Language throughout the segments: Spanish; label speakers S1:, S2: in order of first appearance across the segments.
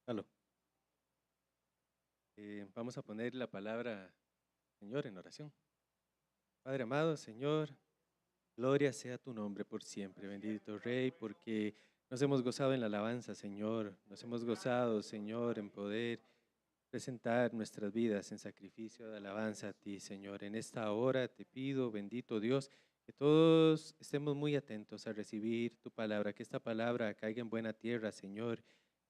S1: Aló. Vamos a poner la palabra Señor en oración. Padre amado, Señor, gloria sea tu nombre por siempre, bendito Rey, porque nos hemos gozado en la alabanza, Señor. Nos hemos gozado, Señor, en poder presentar nuestras vidas en sacrificio de alabanza a ti, Señor. En esta hora te pido, bendito Dios, que todos estemos muy atentos a recibir tu palabra, que esta palabra caiga en buena tierra, Señor.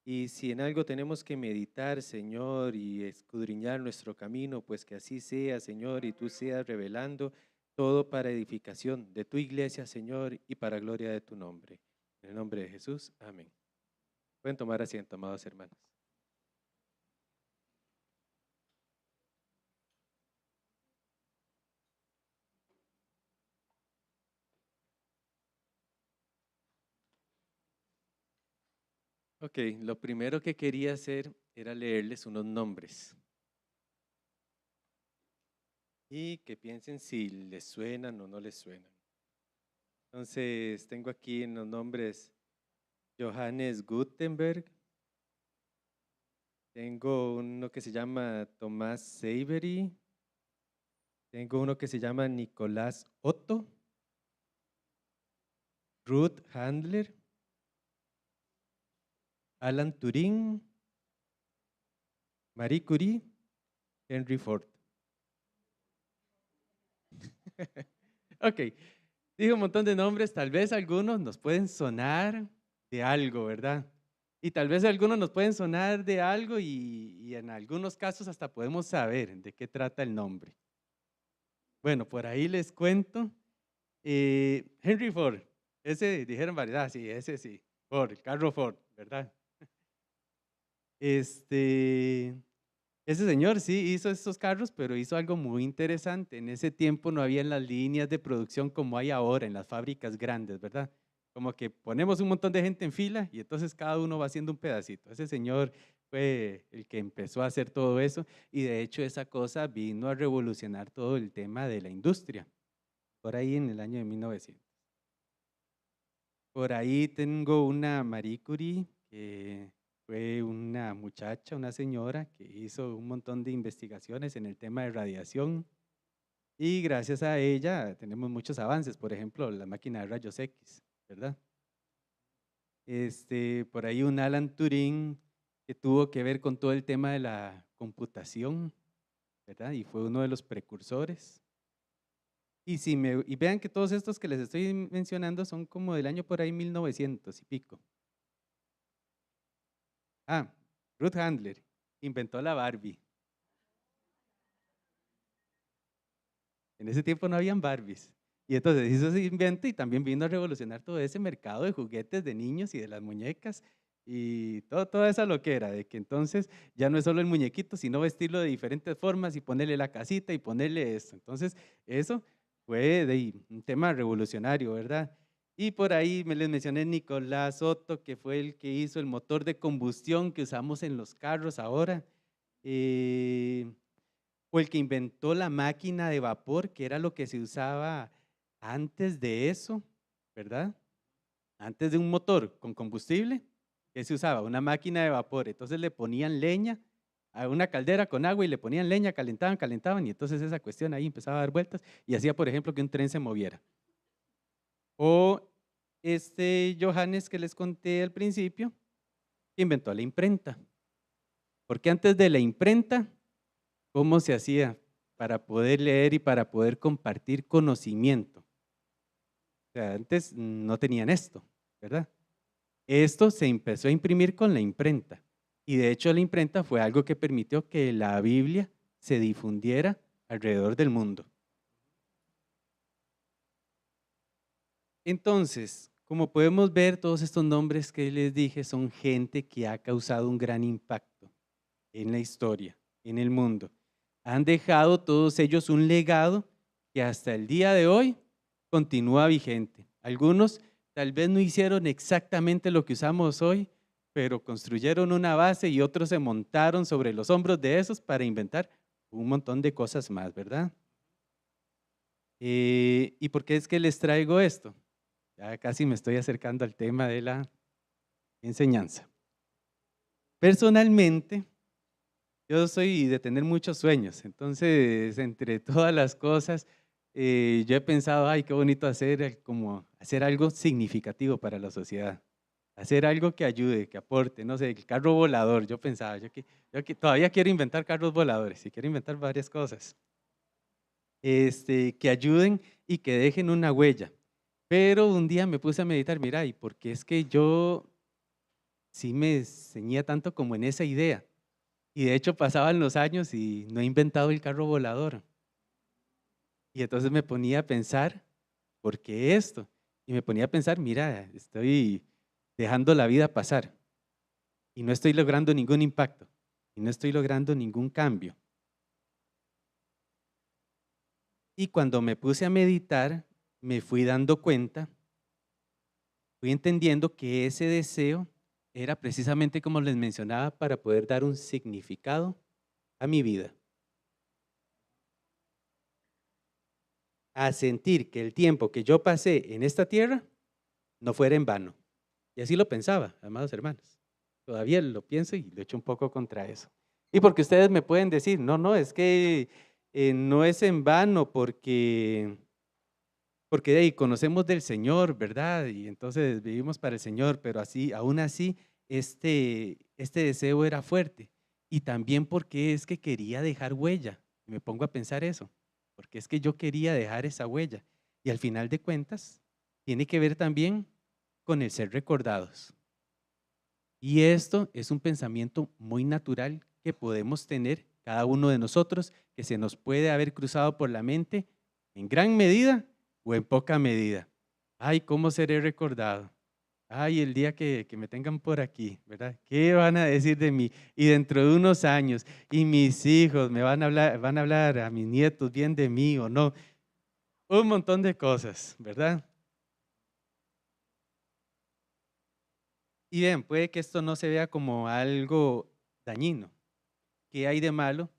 S1: Y si en algo tenemos que meditar, Señor, y escudriñar nuestro camino, pues que así sea, Señor, y tú seas revelando todo para edificación de tu iglesia, Señor, y para gloria de tu nombre. En el nombre de Jesús, amén. Pueden tomar asiento, amados hermanos. Ok, lo primero que quería hacer era leerles unos nombres y que piensen si les suenan o no les suenan. Entonces, tengo aquí en los nombres Johannes Gutenberg, tengo uno que se llama Tomás Savery, tengo uno que se llama Nicolás Otto, Ruth Handler, Alan Turing, Marie Curie, Henry Ford. Ok, digo un montón de nombres, tal vez algunos nos pueden sonar de algo, ¿verdad? Y tal vez algunos nos pueden sonar de algo y en algunos casos hasta podemos saber de qué trata el nombre. Bueno, por ahí les cuento. Henry Ford, ese dijeron variedad, sí, ese sí, Ford, el carro Ford, ¿verdad? Este, ese señor sí hizo estos carros, pero hizo algo muy interesante. En ese tiempo no había las líneas de producción como hay ahora en las fábricas grandes, ¿verdad? Como que ponemos un montón de gente en fila y entonces cada uno va haciendo un pedacito. Ese señor fue el que empezó a hacer todo eso y de hecho esa cosa vino a revolucionar todo el tema de la industria, por ahí en el año de 1900. Por ahí tengo una Marie Curie, que fue una muchacha, una señora que hizo un montón de investigaciones en el tema de radiación y gracias a ella tenemos muchos avances, por ejemplo, la máquina de rayos X, ¿verdad? Por ahí un Alan Turing que tuvo que ver con todo el tema de la computación, ¿verdad? Y fue uno de los precursores. Y vean que todos estos que les estoy mencionando son como del año por ahí 1900 y pico. Ah, Ruth Handler inventó la Barbie. En ese tiempo no habían Barbies. Y entonces hizo ese invento y también vino a revolucionar todo ese mercado de juguetes de niños y de las muñecas y toda esa loquera, de que entonces ya no es solo el muñequito, sino vestirlo de diferentes formas y ponerle la casita y ponerle esto. Entonces, eso fue un tema revolucionario, ¿verdad? Y por ahí les mencioné Nicolás Otto, que fue el que hizo el motor de combustión que usamos en los carros ahora. O el que inventó la máquina de vapor, que era lo que se usaba antes de eso, ¿verdad? Antes de un motor con combustible, ¿qué se usaba? Una máquina de vapor. Entonces le ponían leña a una caldera con agua y le ponían leña, calentaban, y entonces esa cuestión ahí empezaba a dar vueltas y hacía, por ejemplo, que un tren se moviera. O Johannes que les conté al principio, que inventó la imprenta. Porque antes de la imprenta, ¿cómo se hacía para poder leer y para poder compartir conocimiento? O sea, antes no tenían esto, ¿verdad? Esto se empezó a imprimir con la imprenta y de hecho la imprenta fue algo que permitió que la Biblia se difundiera alrededor del mundo. Entonces, como podemos ver, todos estos nombres que les dije son gente que ha causado un gran impacto en la historia, en el mundo. Han dejado todos ellos un legado que hasta el día de hoy continúa vigente. Algunos tal vez no hicieron exactamente lo que usamos hoy, pero construyeron una base y otros se montaron sobre los hombros de esos para inventar un montón de cosas más, ¿verdad? ¿Y por qué es que les traigo esto? Ya casi me estoy acercando al tema de la enseñanza. Personalmente, yo soy de tener muchos sueños, entonces entre todas las cosas, yo he pensado, ay, qué bonito hacer como hacer algo significativo para la sociedad, hacer algo que ayude, que aporte, no sé, el carro volador. Yo pensaba, yo que todavía quiero inventar carros voladores y quiero inventar varias cosas, que ayuden y que dejen una huella. Pero un día me puse a meditar, mira, ¿y por qué es que yo sí me ceñía tanto como en esa idea? Y de hecho pasaban los años y no he inventado el carro volador. Y entonces me ponía a pensar, ¿por qué esto? Y me ponía a pensar, mira, estoy dejando la vida pasar y no estoy logrando ningún impacto y no estoy logrando ningún cambio. Y cuando me puse a meditar, me fui dando cuenta, fui entendiendo que ese deseo era precisamente como les mencionaba para poder dar un significado a mi vida, a sentir que el tiempo que yo pasé en esta tierra no fuera en vano. Y así lo pensaba, amados hermanos. Todavía lo pienso y lo echo un poco contra eso. Y porque ustedes me pueden decir, no, no, es que no es en vano porque de ahí conocemos del Señor, ¿verdad? Y entonces vivimos para el Señor, pero así, aún así, este deseo era fuerte. Y también porque es que quería dejar huella. Y me pongo a pensar eso, porque es que yo quería dejar esa huella. Y al final de cuentas, tiene que ver también con el ser recordados. Y esto es un pensamiento muy natural que podemos tener cada uno de nosotros, que se nos puede haber cruzado por la mente en gran medida o en poca medida. Ay, ¿cómo seré recordado? Ay, el día que me tengan por aquí, ¿verdad? ¿Qué van a decir de mí? Y dentro de unos años, y mis hijos me van a hablar a mis nietos bien de mí o no. Un montón de cosas, ¿verdad? Y bien, puede que esto no se vea como algo dañino. ¿Qué hay de malo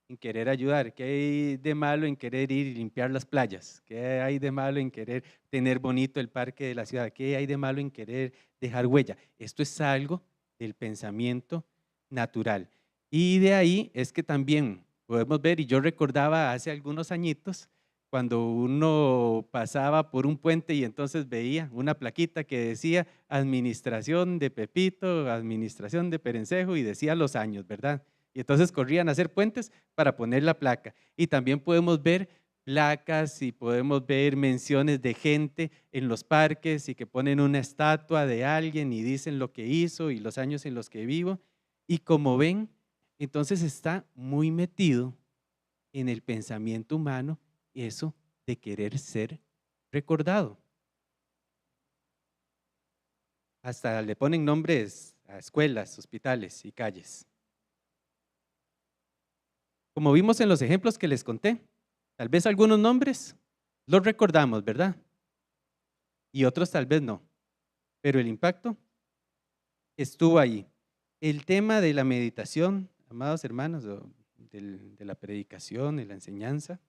S1: en querer ayudar? ¿Qué hay de malo en querer ir y limpiar las playas? ¿Qué hay de malo en querer tener bonito el parque de la ciudad? ¿Qué hay de malo en querer dejar huella? Esto es algo del pensamiento natural. Y de ahí es que también podemos ver, y yo recordaba hace algunos añitos, cuando uno pasaba por un puente y entonces veía una plaquita que decía administración de Pepito, administración de Perencejo y decía los años, ¿verdad? Y entonces corrían a hacer puentes para poner la placa. Y también podemos ver placas y podemos ver menciones de gente en los parques y que ponen una estatua de alguien y dicen lo que hizo y los años en los que vivo. Y como ven, entonces está muy metido en el pensamiento humano eso de querer ser recordado. Hasta le ponen nombres a escuelas, hospitales y calles. Como vimos en los ejemplos que les conté, tal vez algunos nombres los recordamos, ¿verdad? Y otros tal vez no, pero el impacto estuvo ahí. El tema de la meditación, amados hermanos, de la predicación, de la enseñanza,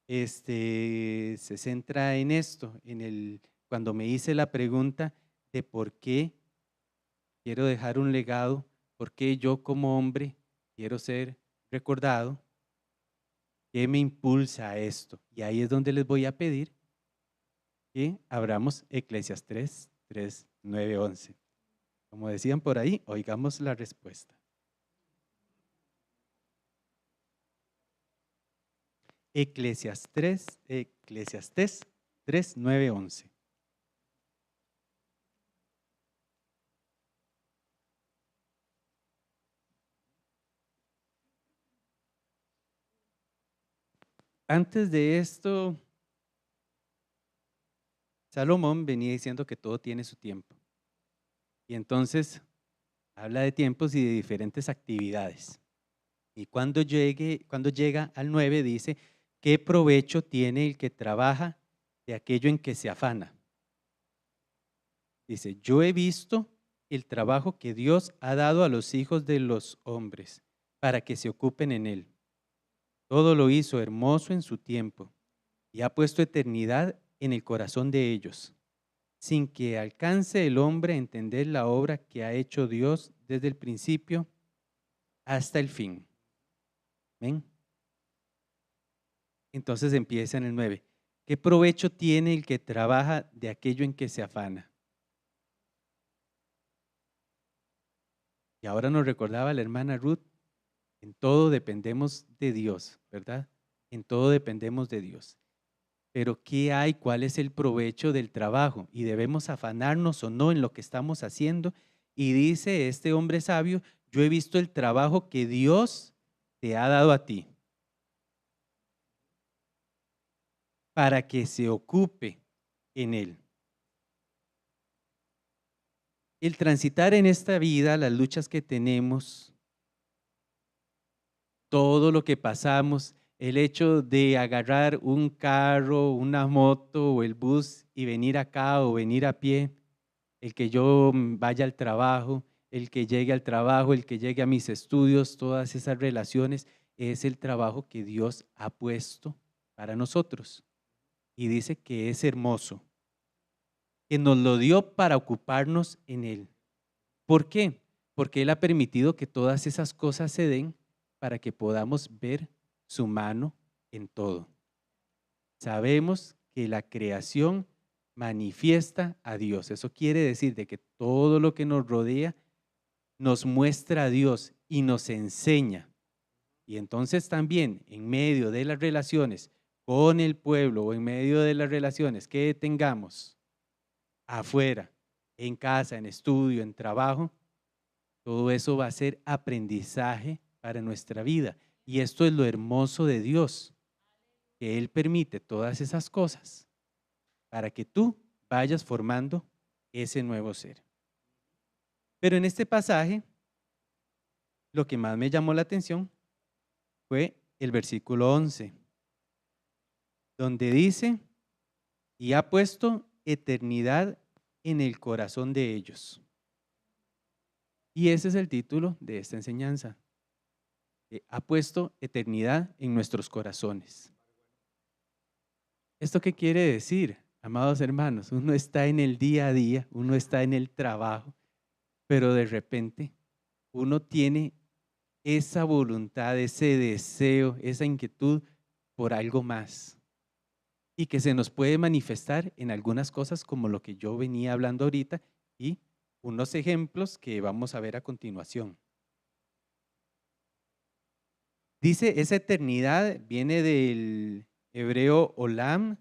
S1: se centra en esto, cuando me hice la pregunta de por qué quiero dejar un legado, por qué yo como hombre quiero ser recordado. ¿Qué me impulsa a esto? Y ahí es donde les voy a pedir que abramos Eclesiastés 3, 9, 11. Como decían por ahí, oigamos la respuesta. Eclesiastés 3, 9, 11. Antes de esto, Salomón venía diciendo que todo tiene su tiempo. Y entonces habla de tiempos y de diferentes actividades. Y cuando llega al 9 dice, ¿qué provecho tiene el que trabaja de aquello en que se afana? Dice, yo he visto el trabajo que Dios ha dado a los hijos de los hombres para que se ocupen en él. Todo lo hizo hermoso en su tiempo y ha puesto eternidad en el corazón de ellos, sin que alcance el hombre a entender la obra que ha hecho Dios desde el principio hasta el fin. ¿Ven? Entonces empieza en el 9. ¿Qué provecho tiene el que trabaja de aquello en que se afana? Y ahora nos recordaba la hermana Ruth, en todo dependemos de Dios, ¿verdad? En todo dependemos de Dios. Pero ¿qué hay? ¿Cuál es el provecho del trabajo? ¿Y debemos afanarnos o no en lo que estamos haciendo? Y dice este hombre sabio, yo he visto el trabajo que Dios te ha dado a ti para que se ocupe en él. El transitar en esta vida, las luchas que tenemos, todo lo que pasamos, el hecho de agarrar un carro, una moto o el bus y venir acá o venir a pie, el que yo vaya al trabajo, el que llegue al trabajo, el que llegue a mis estudios, todas esas relaciones, es el trabajo que Dios ha puesto para nosotros. Y dice que es hermoso, que nos lo dio para ocuparnos en él. ¿Por qué? Porque Él ha permitido que todas esas cosas se den para que podamos ver su mano en todo. Sabemos que la creación manifiesta a Dios. Eso quiere decir de que todo lo que nos rodea nos muestra a Dios y nos enseña. Y entonces también en medio de las relaciones con el pueblo o en medio de las relaciones que tengamos afuera, en casa, en estudio, en trabajo, todo eso va a ser aprendizaje para nuestra vida. Y esto es lo hermoso de Dios, que Él permite todas esas cosas para que tú vayas formando ese nuevo ser. Pero en este pasaje, lo que más me llamó la atención fue el versículo 11, donde dice, y ha puesto eternidad en el corazón de ellos. Y ese es el título de esta enseñanza. Ha puesto eternidad en nuestros corazones. ¿Esto qué quiere decir, amados hermanos? Uno está en el día a día, uno está en el trabajo, pero de repente uno tiene esa voluntad, ese deseo, esa inquietud por algo más. Y que se nos puede manifestar en algunas cosas como lo que yo venía hablando ahorita y unos ejemplos que vamos a ver a continuación. Dice, esa eternidad viene del hebreo olam,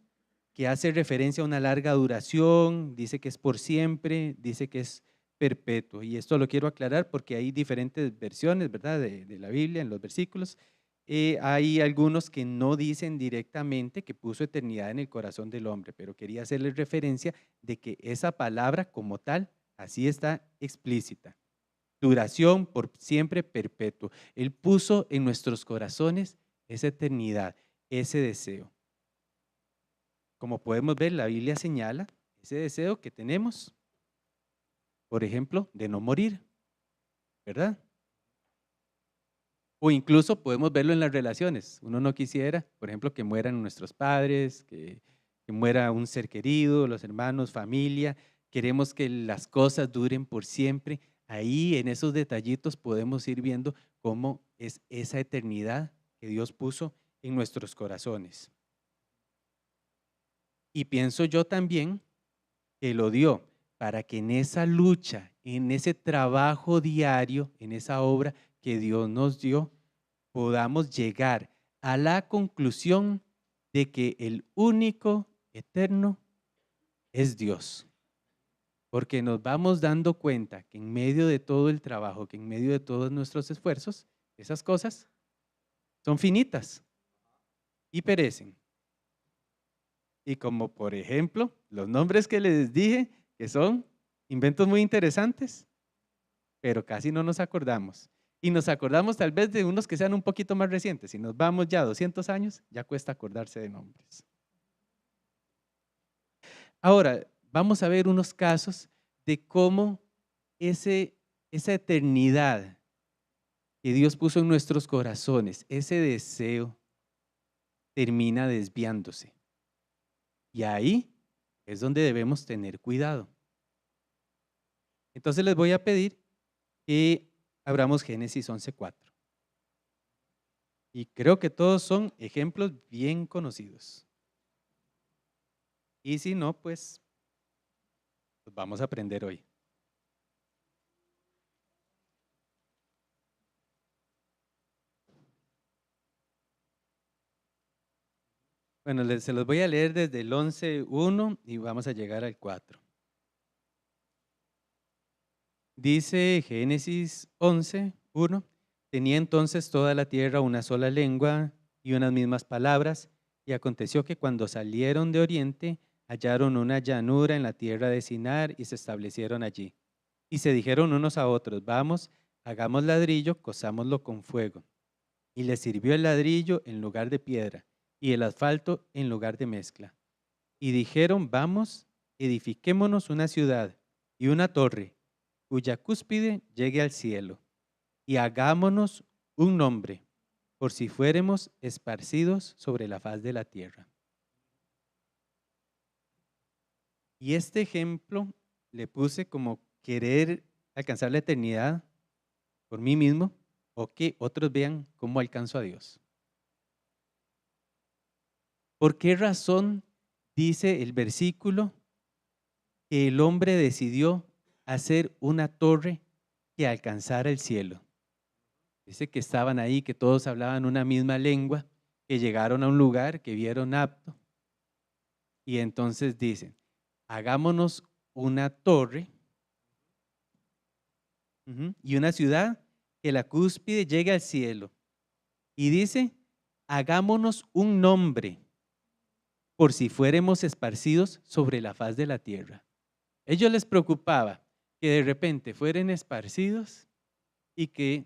S1: que hace referencia a una larga duración, dice que es por siempre, dice que es perpetuo. Y esto lo quiero aclarar porque hay diferentes versiones, ¿verdad?, de la Biblia en los versículos. Hay algunos que no dicen directamente que puso eternidad en el corazón del hombre, pero quería hacerles referencia de que esa palabra como tal, así está explícita. Duración por siempre, perpetuo. Él puso en nuestros corazones esa eternidad, ese deseo. Como podemos ver, la Biblia señala ese deseo que tenemos, por ejemplo, de no morir, ¿verdad? O incluso podemos verlo en las relaciones. Uno no quisiera, por ejemplo, que mueran nuestros padres, que muera un ser querido, los hermanos, familia. Queremos que las cosas duren por siempre. Ahí en esos detallitos podemos ir viendo cómo es esa eternidad que Dios puso en nuestros corazones. Y pienso yo también que lo dio para que en esa lucha, en ese trabajo diario, en esa obra que Dios nos dio, podamos llegar a la conclusión de que el único eterno es Dios. Porque nos vamos dando cuenta que en medio de todo el trabajo, que en medio de todos nuestros esfuerzos, esas cosas son finitas y perecen. Y como por ejemplo, los nombres que les dije, que son inventos muy interesantes, pero casi no nos acordamos. Y nos acordamos tal vez de unos que sean un poquito más recientes. Si nos vamos ya 200 años, ya cuesta acordarse de nombres. Ahora, vamos a ver unos casos de cómo esa eternidad que Dios puso en nuestros corazones, ese deseo, termina desviándose. Y ahí es donde debemos tener cuidado. Entonces les voy a pedir que abramos Génesis 11:4. Y creo que todos son ejemplos bien conocidos. Y si no, pues los vamos a aprender hoy. Bueno, se los voy a leer desde el 11:1 y vamos a llegar al 4. Dice Génesis 11:1, tenía entonces toda la tierra una sola lengua y unas mismas palabras, y aconteció que cuando salieron de oriente, hallaron una llanura en la tierra de Sinar y se establecieron allí. Y se dijeron unos a otros, vamos, hagamos ladrillo, cozámoslo con fuego. Y les sirvió el ladrillo en lugar de piedra, y el asfalto en lugar de mezcla. Y dijeron, vamos, edifiquémonos una ciudad y una torre, cuya cúspide llegue al cielo, y hagámonos un nombre, por si fuéremos esparcidos sobre la faz de la tierra. Y este ejemplo le puse como querer alcanzar la eternidad por mí mismo, o que otros vean cómo alcanzo a Dios. ¿Por qué razón dice el versículo que el hombre decidió hacer una torre que alcanzara el cielo? Dice que estaban ahí, que todos hablaban una misma lengua, que llegaron a un lugar que vieron apto. Y entonces dicen, hagámonos una torre y una ciudad que la cúspide llegue al cielo. Y dice, hagámonos un nombre por si fuéramos esparcidos sobre la faz de la tierra. Ellos les preocupaba que de repente fueran esparcidos y que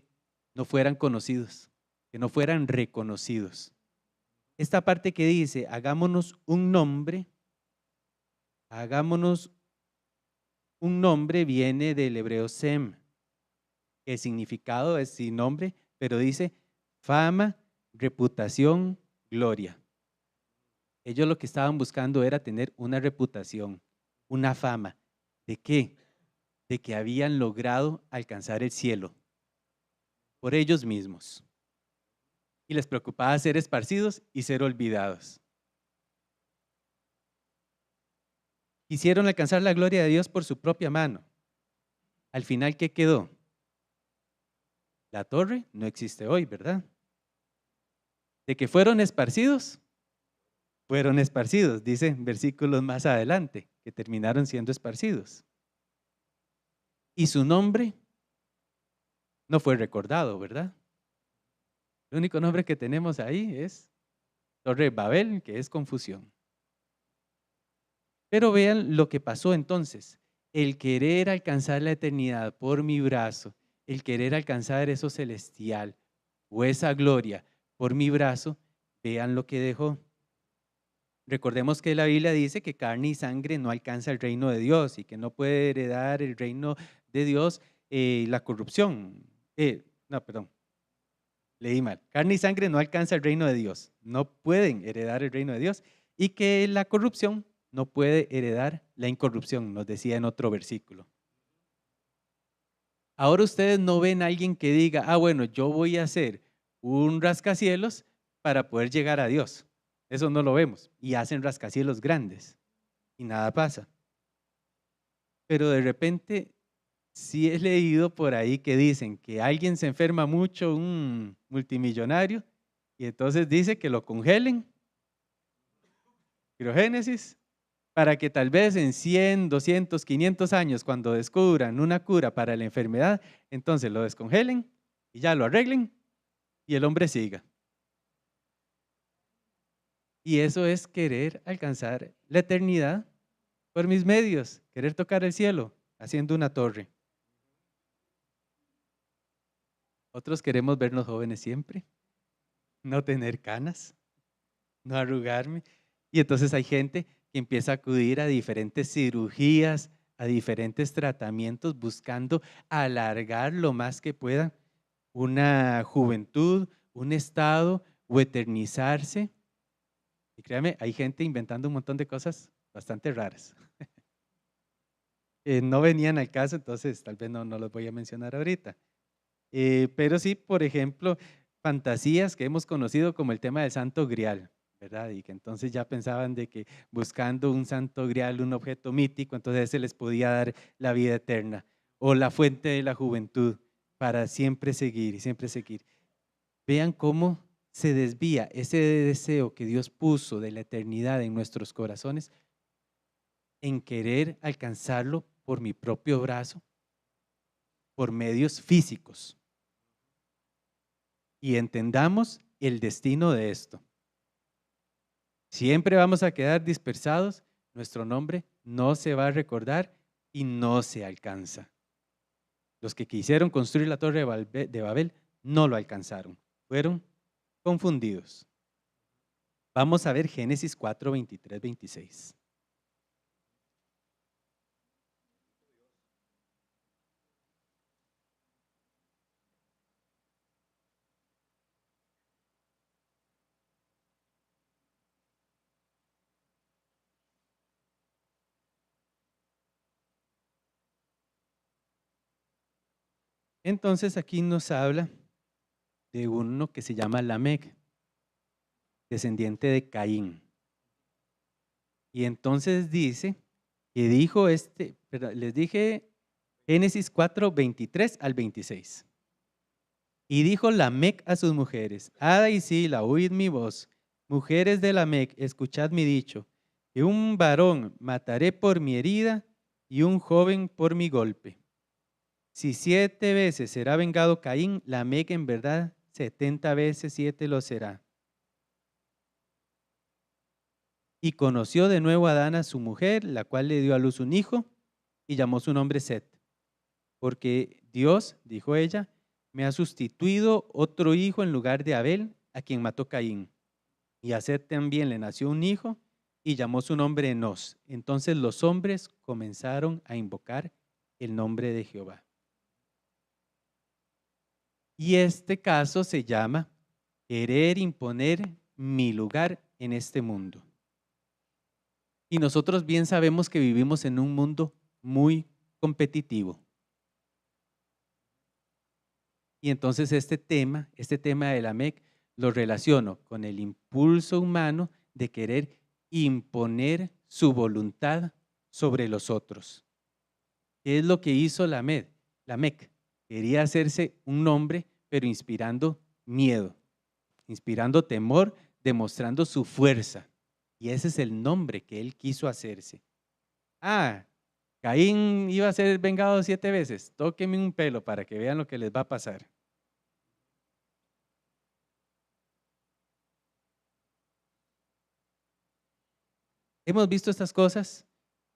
S1: no fueran conocidos, que no fueran reconocidos. Esta parte que dice, hagámonos un nombre viene del hebreo sem, que el significado es sin nombre, pero dice fama, reputación, gloria. Ellos lo que estaban buscando era tener una reputación, una fama. ¿De qué? De que habían logrado alcanzar el cielo por ellos mismos. Y les preocupaba ser esparcidos y ser olvidados. Quisieron alcanzar la gloria de Dios por su propia mano. Al final, ¿qué quedó? La torre no existe hoy, ¿verdad? De que fueron esparcidos, dice versículos más adelante, que terminaron siendo esparcidos. Y su nombre no fue recordado, ¿verdad? El único nombre que tenemos ahí es Torre de Babel, que es confusión. Pero vean lo que pasó entonces. El querer alcanzar la eternidad por mi brazo, el querer alcanzar eso celestial o esa gloria por mi brazo, vean lo que dejó. Recordemos que la Biblia dice que carne y sangre no alcanza el reino de Dios y que no puede heredar el reino de Dios la corrupción. Leí mal. Carne y sangre no alcanza el reino de Dios. No pueden heredar el reino de Dios y que la corrupción no puede heredar la incorrupción, nos decía en otro versículo. Ahora ustedes no ven a alguien que diga, bueno, yo voy a hacer un rascacielos para poder llegar a Dios. Eso no lo vemos. Y hacen rascacielos grandes y nada pasa. Pero de repente sí he leído por ahí que dicen que alguien se enferma mucho, un multimillonario, y entonces dice que lo congelen, criogénesis, para que tal vez en 100, 200, 500 años, cuando descubran una cura para la enfermedad, entonces lo descongelen y ya lo arreglen y el hombre siga. Y eso es querer alcanzar la eternidad por mis medios, querer tocar el cielo haciendo una torre. Otros queremos vernos jóvenes siempre, no tener canas, no arrugarme. Y entonces hay gente que empieza a acudir a diferentes cirugías, a diferentes tratamientos, buscando alargar lo más que pueda una juventud, un estado o eternizarse. Y créame, hay gente inventando un montón de cosas bastante raras. no venían al caso, entonces tal vez no los voy a mencionar ahorita. Pero sí, por ejemplo, fantasías que hemos conocido como el tema del Santo Grial, ¿verdad? Y que entonces ya pensaban de que buscando un Santo Grial, un objeto mítico, entonces se les podía dar la vida eterna o la fuente de la juventud para siempre seguir y siempre seguir. Vean cómo se desvía ese deseo que Dios puso de la eternidad en nuestros corazones en querer alcanzarlo por mi propio brazo, por medios físicos. Y entendamos el destino de esto. Siempre vamos a quedar dispersados, nuestro nombre no se va a recordar y no se alcanza. Los que quisieron construir la torre de Babel no lo alcanzaron, fueron confundidos. Vamos a ver Génesis 4, 23, 26. Entonces aquí nos habla de uno que se llama Lamec, descendiente de Caín. Y entonces dice que dijo les dije Génesis 4, 23 al 26. Y dijo Lamec a sus mujeres: Ada y Sila, oíd mi voz. Mujeres de Lamec, escuchad mi dicho, que un varón mataré por mi herida y un joven por mi golpe. Si 7 veces será vengado Caín, Lamec en verdad 70 veces 7 lo será. Y conoció de nuevo a Adán a su mujer, la cual le dio a luz un hijo, y llamó su nombre Set. Porque Dios, dijo ella, me ha sustituido otro hijo en lugar de Abel, a quien mató Caín. Y a Set también le nació un hijo, y llamó su nombre Enos. Entonces los hombres comenzaron a invocar el nombre de Jehová. Y este caso se llama querer imponer mi lugar en este mundo. Y nosotros bien sabemos que vivimos en un mundo muy competitivo. Y entonces este tema de Lamec, lo relaciono con el impulso humano de querer imponer su voluntad sobre los otros. ¿Qué es lo que hizo Lamec? Quería hacerse un nombre, pero inspirando miedo, inspirando temor, demostrando su fuerza. Y ese es el nombre que él quiso hacerse. Caín iba a ser vengado 7 veces. Tóquenme un pelo para que vean lo que les va a pasar. Hemos visto estas cosas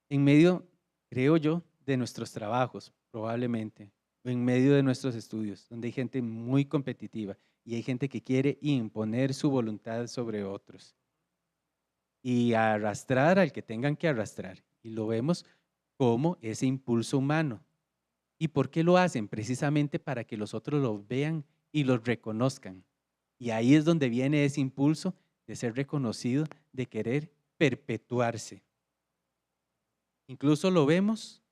S1: en medio, creo yo, de nuestros trabajos, probablemente, o en medio de nuestros estudios, donde hay gente muy competitiva y hay gente que quiere imponer su voluntad sobre otros y arrastrar al que tengan que arrastrar. Y lo vemos como ese impulso humano. ¿Y por qué lo hacen? Precisamente para que los otros lo vean y los reconozcan. Y ahí es donde viene ese impulso de ser reconocido, de querer perpetuarse. Incluso lo vemos,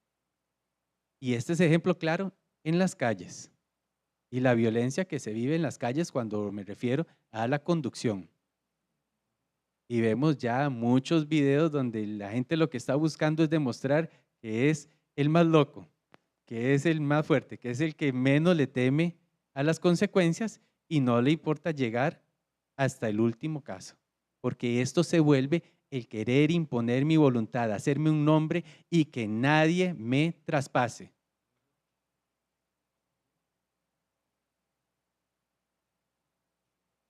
S1: y este es ejemplo claro, en las calles. Y la violencia que se vive en las calles cuando me refiero a la conducción. Y vemos ya muchos videos donde la gente lo que está buscando es demostrar que es el más loco, que es el más fuerte, que es el que menos le teme a las consecuencias y no le importa llegar hasta el último caso, porque esto se vuelve el querer imponer mi voluntad, hacerme un nombre y que nadie me traspase.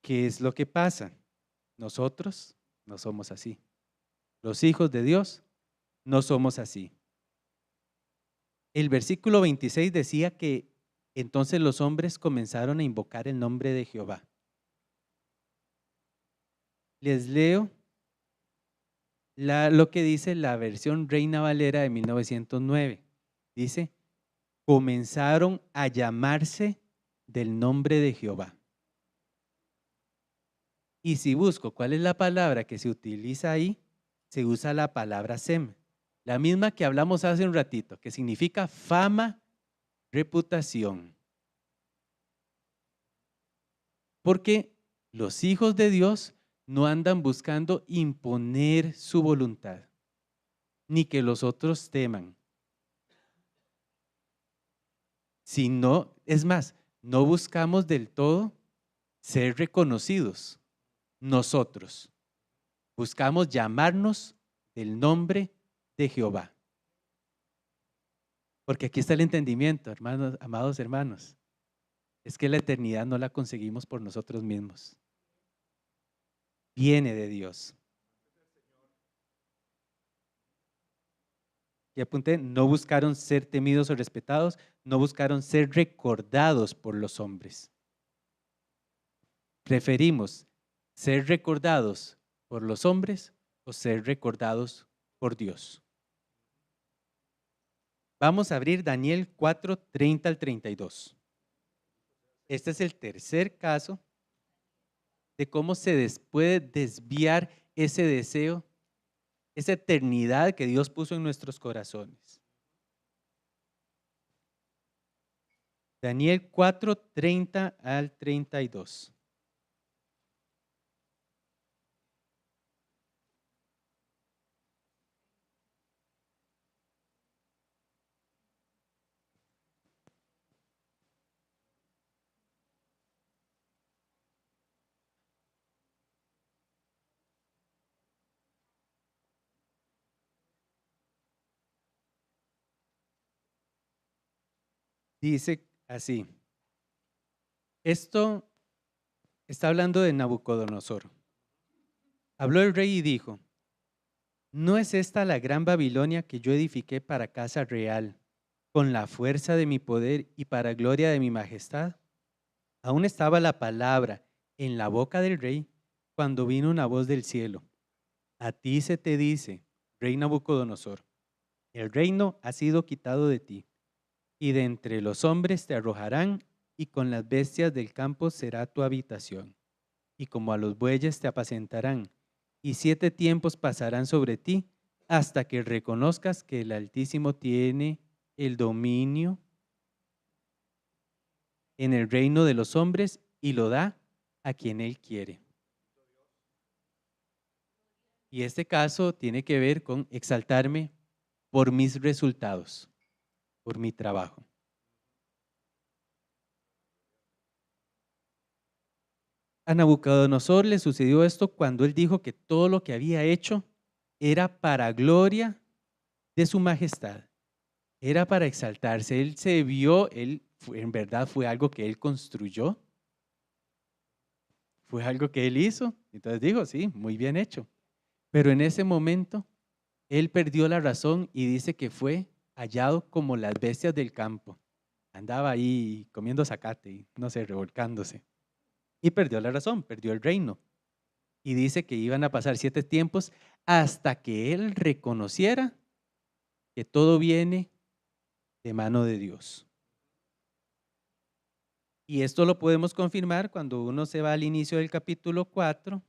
S1: ¿Qué es lo que pasa? Nosotros no somos así. Los hijos de Dios no somos así. El versículo 26 decía que entonces los hombres comenzaron a invocar el nombre de Jehová. Les leo lo que dice la versión Reina Valera de 1909. Dice, comenzaron a llamarse del nombre de Jehová. Y si busco cuál es la palabra que se utiliza ahí, se usa la palabra Sem. La misma que hablamos hace un ratito, que significa fama, reputación. Porque los hijos de Dios no andan buscando imponer su voluntad, ni que los otros teman. Sino, es más, no buscamos del todo ser reconocidos nosotros. Buscamos llamarnos del nombre de Jehová. Porque aquí está el entendimiento, hermanos, amados hermanos. Es que la eternidad no la conseguimos por nosotros mismos. Viene de Dios. Y apunté, no buscaron ser temidos o respetados, no buscaron ser recordados por los hombres. Preferimos ser recordados por los hombres o ser recordados por Dios. Vamos a abrir Daniel 4, 30 al 32. Este es el tercer caso de cómo se puede desviar ese deseo, esa eternidad que Dios puso en nuestros corazones. Daniel 4, 30 al 32. Dice así, esto está hablando de Nabucodonosor. Habló el rey y dijo, ¿no es esta la gran Babilonia que yo edifiqué para casa real, con la fuerza de mi poder y para gloria de mi majestad? Aún estaba la palabra en la boca del rey cuando vino una voz del cielo. A ti se te dice, rey Nabucodonosor, el reino ha sido quitado de ti, y de entre los hombres te arrojarán, y con las bestias del campo será tu habitación. Y como a los bueyes te apacentarán, y 7 tiempos pasarán sobre ti, hasta que reconozcas que el Altísimo tiene el dominio en el reino de los hombres y lo da a quien Él quiere. Y este caso tiene que ver con exaltarme por mis resultados, por mi trabajo. A Nabucodonosor le sucedió esto cuando él dijo que todo lo que había hecho era para gloria de su majestad, era para exaltarse. Él se vio, en verdad fue algo que él construyó, fue algo que él hizo. Entonces dijo, sí, muy bien hecho. Pero en ese momento, él perdió la razón y dice que fue hallado como las bestias del campo. Andaba ahí comiendo zacate y no sé, revolcándose. Y perdió la razón, perdió el reino. Y dice que iban a pasar 7 tiempos hasta que él reconociera que todo viene de mano de Dios. Y esto lo podemos confirmar cuando uno se va al inicio del capítulo 4.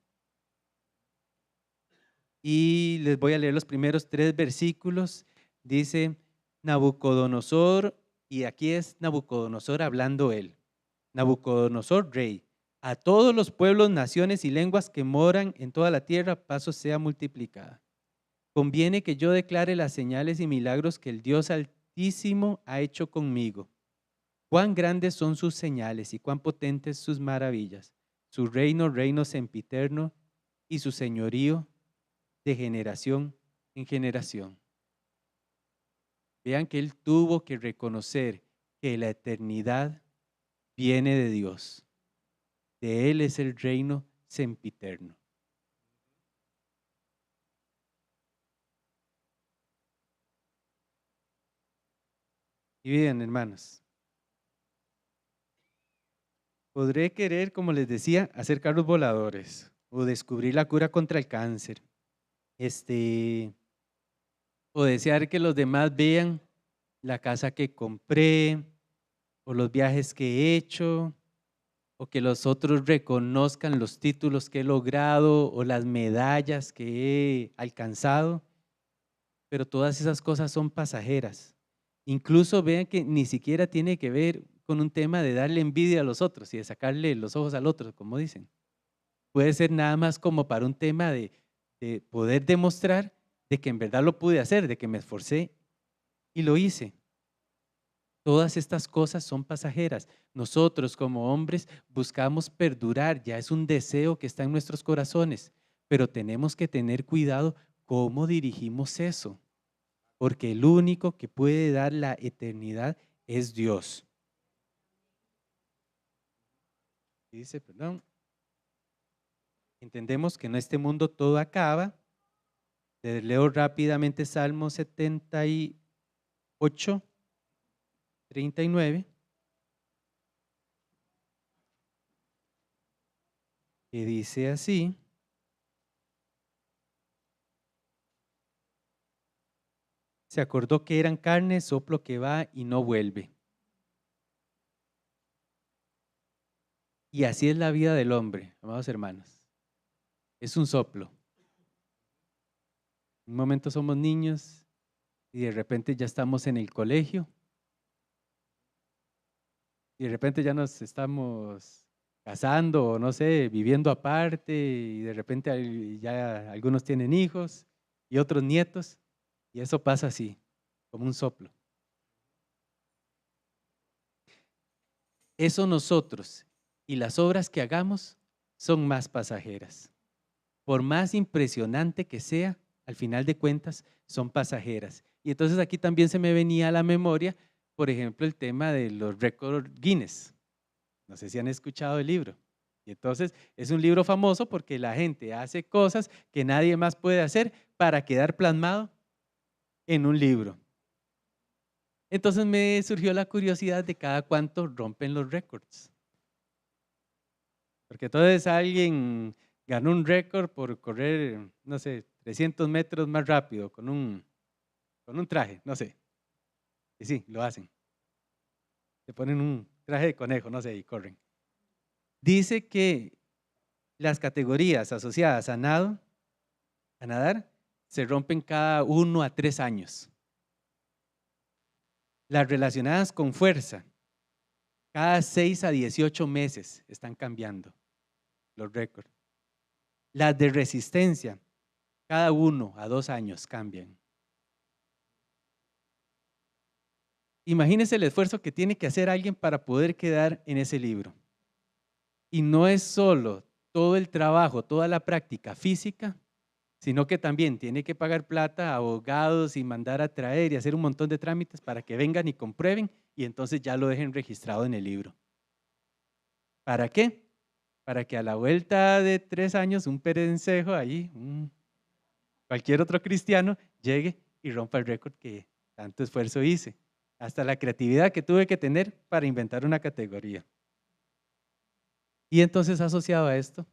S1: Y les voy a leer los primeros 3 versículos. Dice Nabucodonosor, y aquí es Nabucodonosor hablando él. Nabucodonosor, rey, a todos los pueblos, naciones y lenguas que moran en toda la tierra, paso sea multiplicada. Conviene que yo declare las señales y milagros que el Dios Altísimo ha hecho conmigo. Cuán grandes son sus señales y cuán potentes sus maravillas. Su reino sempiterno y su señorío de generación en generación. Vean que él tuvo que reconocer que la eternidad viene de Dios. De él es el reino sempiterno. Y bien, hermanos, podré querer, como les decía, hacer carros voladores o descubrir la cura contra el cáncer. O desear que los demás vean la casa que compré o los viajes que he hecho o que los otros reconozcan los títulos que he logrado o las medallas que he alcanzado. pero todas esas cosas son pasajeras. Incluso vean que ni siquiera tiene que ver con un tema de darle envidia a los otros y de sacarle los ojos al otro, como dicen. Puede ser nada más como para un tema de poder demostrar de que en verdad lo pude hacer, de que me esforcé y lo hice. Todas estas cosas son pasajeras. Nosotros como hombres buscamos perdurar, ya es un deseo que está en nuestros corazones, pero tenemos que tener cuidado cómo dirigimos eso, porque el único que puede dar la eternidad es Dios. Dice, perdón, entendemos que en este mundo todo acaba. Leo rápidamente Salmo 78, 39, que dice así: se acordó que eran carne, soplo que va y no vuelve. Y así es la vida del hombre, amados hermanos. Es un soplo. Un momento somos niños y de repente ya estamos en el colegio y de repente ya nos estamos casando o no sé, viviendo aparte y de repente ya algunos tienen hijos y otros nietos y eso pasa así, como un soplo. Eso nosotros y las obras que hagamos son más pasajeras. Por más impresionante que sea, al final de cuentas son pasajeras. Y entonces aquí también se me venía a la memoria, por ejemplo, el tema de los récords Guinness. No sé si han escuchado el libro. Y entonces es un libro famoso porque la gente hace cosas que nadie más puede hacer para quedar plasmado en un libro. Entonces me surgió la curiosidad de cada cuánto rompen los récords. Porque entonces alguien ganó un récord por correr, no sé, 300 metros más rápido con un traje, no sé. Y sí, lo hacen. Se ponen un traje de conejo, no sé, y corren. Dice que las categorías asociadas a nadar, se rompen cada 1 a 3 años. Las relacionadas con fuerza, cada 6 a 18 meses están cambiando los récords. Las de resistencia, cada 1 a 2 años cambian. Imagínense el esfuerzo que tiene que hacer alguien para poder quedar en ese libro. Y no es solo todo el trabajo, toda la práctica física, sino que también tiene que pagar plata a abogados y mandar a traer y hacer un montón de trámites para que vengan y comprueben y entonces ya lo dejen registrado en el libro. ¿Para qué? Para que a la vuelta de 3 años un perencejo ahí, cualquier otro cristiano, llegue y rompa el récord que tanto esfuerzo hice. Hasta la creatividad que tuve que tener para inventar una categoría. Y entonces asociado a esto,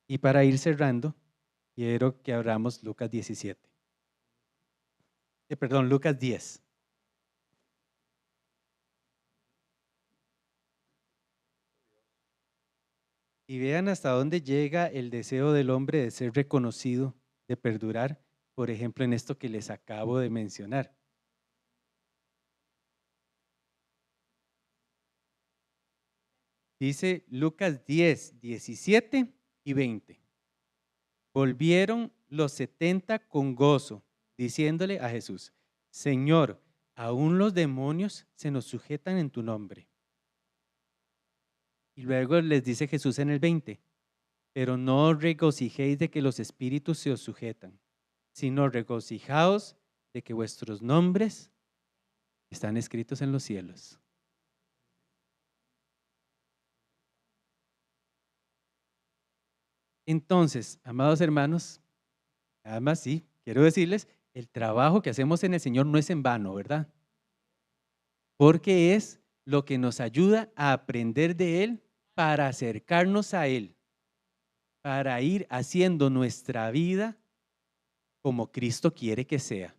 S1: y para ir cerrando, quiero que abramos Lucas 17. Perdón, Lucas 10. Y vean hasta dónde llega el deseo del hombre de ser reconocido, de perdurar, por ejemplo, en esto que les acabo de mencionar. Dice Lucas 10, 17 y 20. Volvieron los 70 con gozo, diciéndole a Jesús: Señor, aún los demonios se nos sujetan en tu nombre. Y luego les dice Jesús en el 20: pero no os regocijéis de que los espíritus se os sujetan, sino regocijaos de que vuestros nombres están escritos en los cielos. Entonces, amados hermanos, además sí, quiero decirles, el trabajo que hacemos en el Señor no es en vano, ¿verdad? Porque es lo que nos ayuda a aprender de Él para acercarnos a Él, para ir haciendo nuestra vida como Cristo quiere que sea.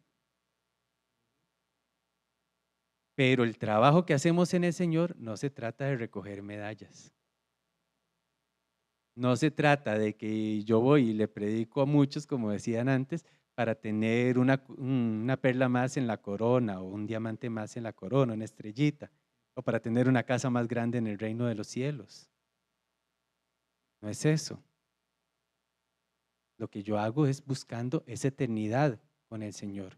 S1: Pero el trabajo que hacemos en el Señor no se trata de recoger medallas. No se trata de que yo voy y le predico a muchos, como decían antes, para tener una perla más en la corona o un diamante más en la corona, una estrellita, o para tener una casa más grande en el reino de los cielos. No es eso. Lo que yo hago es buscando esa eternidad con el Señor.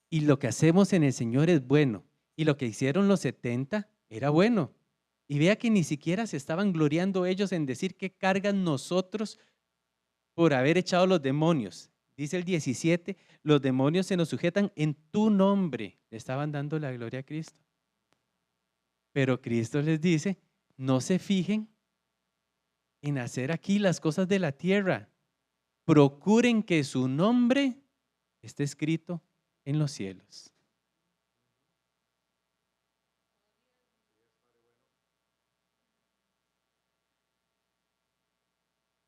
S1: Y lo que hacemos en el Señor es bueno. Y lo que hicieron los 70 era bueno. Y vea que ni siquiera se estaban gloriando ellos en decir que cargan nosotros por haber echado los demonios. Dice el 17, los demonios se nos sujetan en tu nombre. Le estaban dando la gloria a Cristo. Pero Cristo les dice, no se fijen en hacer aquí las cosas de la tierra. Procuren que su nombre esté escrito en los cielos.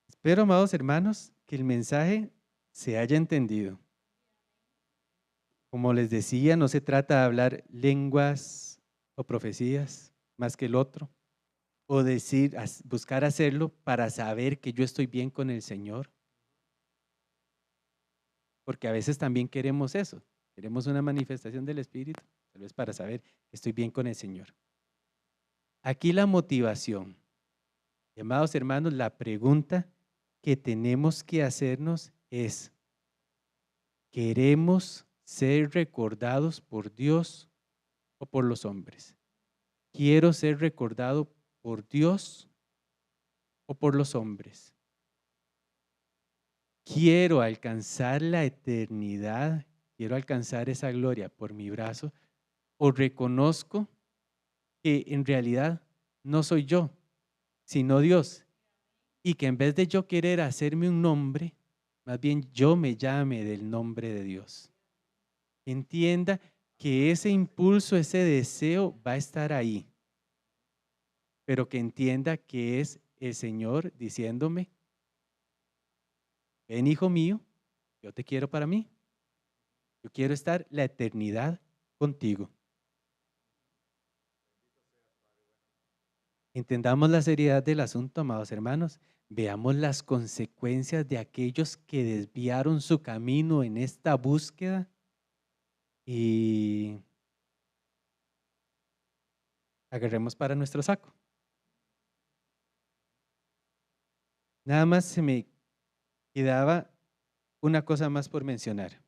S1: Espero, amados hermanos, que el mensaje se haya entendido. Como les decía, no se trata de hablar lenguas o profecías más que el otro, o decir, buscar hacerlo para saber que yo estoy bien con el Señor, porque a veces también queremos eso, queremos una manifestación del Espíritu, tal vez para saber que estoy bien con el Señor. Aquí la motivación, amados hermanos, la pregunta que tenemos que hacernos es, ¿queremos ser recordados por Dios o por los hombres? ¿Quiero ser recordado por Dios o por los hombres? ¿Quiero alcanzar la eternidad? ¿Quiero alcanzar esa gloria por mi brazo? ¿O reconozco que en realidad no soy yo, sino Dios? Y que en vez de yo querer hacerme un nombre, más bien yo me llame del nombre de Dios. Entienda que ese impulso, ese deseo va a estar ahí, pero que entienda que es el Señor diciéndome, ven hijo mío, yo te quiero para mí. Yo quiero estar la eternidad contigo. Entendamos la seriedad del asunto, amados hermanos. Veamos las consecuencias de aquellos que desviaron su camino en esta búsqueda y agarremos para nuestro saco. Nada más se me quedaba una cosa más por mencionar.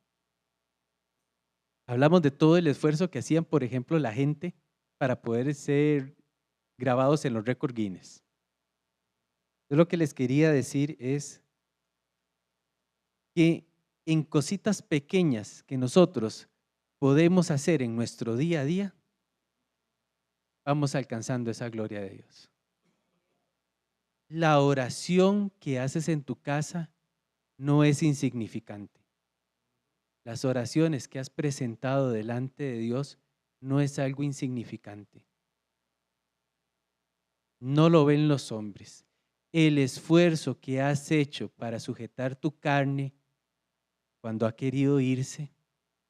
S1: Hablamos de todo el esfuerzo que hacían, por ejemplo, la gente para poder ser grabados en los récords Guinness. Yo lo que les quería decir es que en cositas pequeñas que nosotros podemos hacer en nuestro día a día, vamos alcanzando esa gloria de Dios. La oración que haces en tu casa no es insignificante. Las oraciones que has presentado delante de Dios no es algo insignificante. No lo ven los hombres. El esfuerzo que has hecho para sujetar tu carne cuando ha querido irse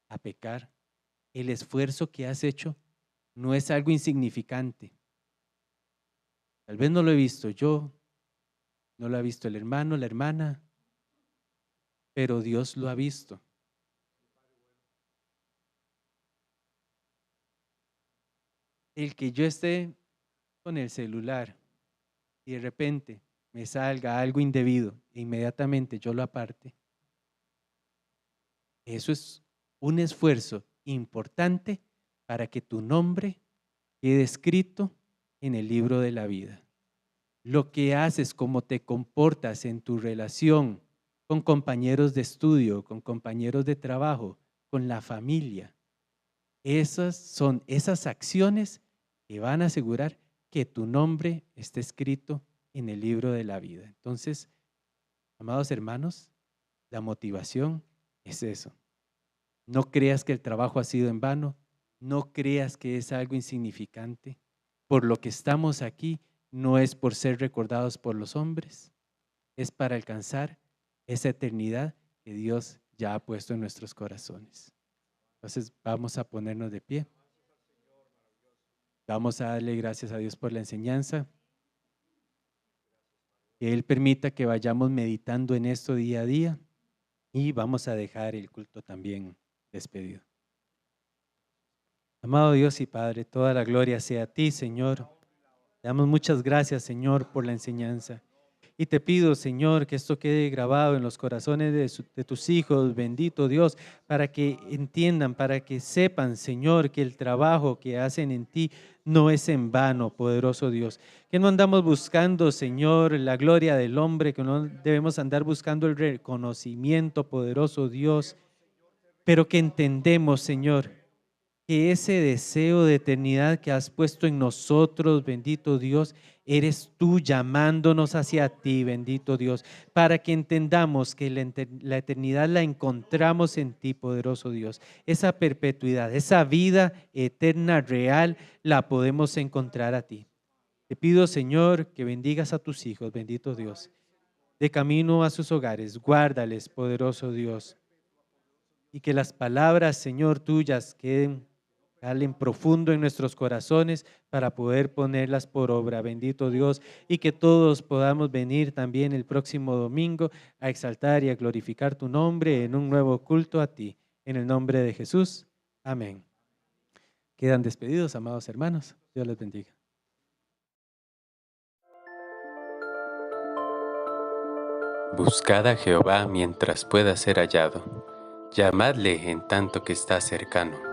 S1: a pecar, el esfuerzo que has hecho no es algo insignificante. Tal vez no lo he visto yo, no lo ha visto el hermano, la hermana, pero Dios lo ha visto. El que yo esté con el celular y de repente me salga algo indebido e inmediatamente yo lo aparte, eso es un esfuerzo importante para que tu nombre quede escrito en el libro de la vida. Lo que haces, cómo te comportas en tu relación con compañeros de estudio, con compañeros de trabajo, con la familia. Esas son esas acciones que van a asegurar que tu nombre esté escrito en el libro de la vida. Entonces, amados hermanos, la motivación es eso. No creas que el trabajo ha sido en vano, no creas que es algo insignificante. Por lo que estamos aquí no es por ser recordados por los hombres, es para alcanzar esa eternidad que Dios ya ha puesto en nuestros corazones. Entonces vamos a ponernos de pie. Vamos a darle gracias a Dios por la enseñanza. que Él permita que vayamos meditando en esto día a día y vamos a dejar el culto también despedido. Amado Dios y Padre, toda la gloria sea a ti, Señor. Te damos muchas gracias, Señor, por la enseñanza. Y te pido, Señor, que esto quede grabado en los corazones de tus hijos, bendito Dios, para que entiendan, para que sepan, Señor, que el trabajo que hacen en ti no es en vano, poderoso Dios. Que no andamos buscando, Señor, la gloria del hombre, que no debemos andar buscando el reconocimiento, poderoso Dios, pero que entendemos, Señor, que ese deseo de eternidad que has puesto en nosotros, bendito Dios, eres tú llamándonos hacia ti, bendito Dios, para que entendamos que la eternidad la encontramos en ti, poderoso Dios. Esa perpetuidad, esa vida eterna, real, la podemos encontrar a ti. Te pido, Señor, que bendigas a tus hijos, bendito Dios, de camino a sus hogares. Guárdales, poderoso Dios, y que las palabras, Señor, tuyas queden calen profundo en nuestros corazones para poder ponerlas por obra, bendito Dios, y que todos podamos venir también el próximo domingo a exaltar y a glorificar tu nombre en un nuevo culto a ti. En el nombre de Jesús. Amén. Quedan despedidos, amados hermanos. Dios les bendiga.
S2: Buscad a Jehová mientras pueda ser hallado. Llamadle en tanto que está cercano.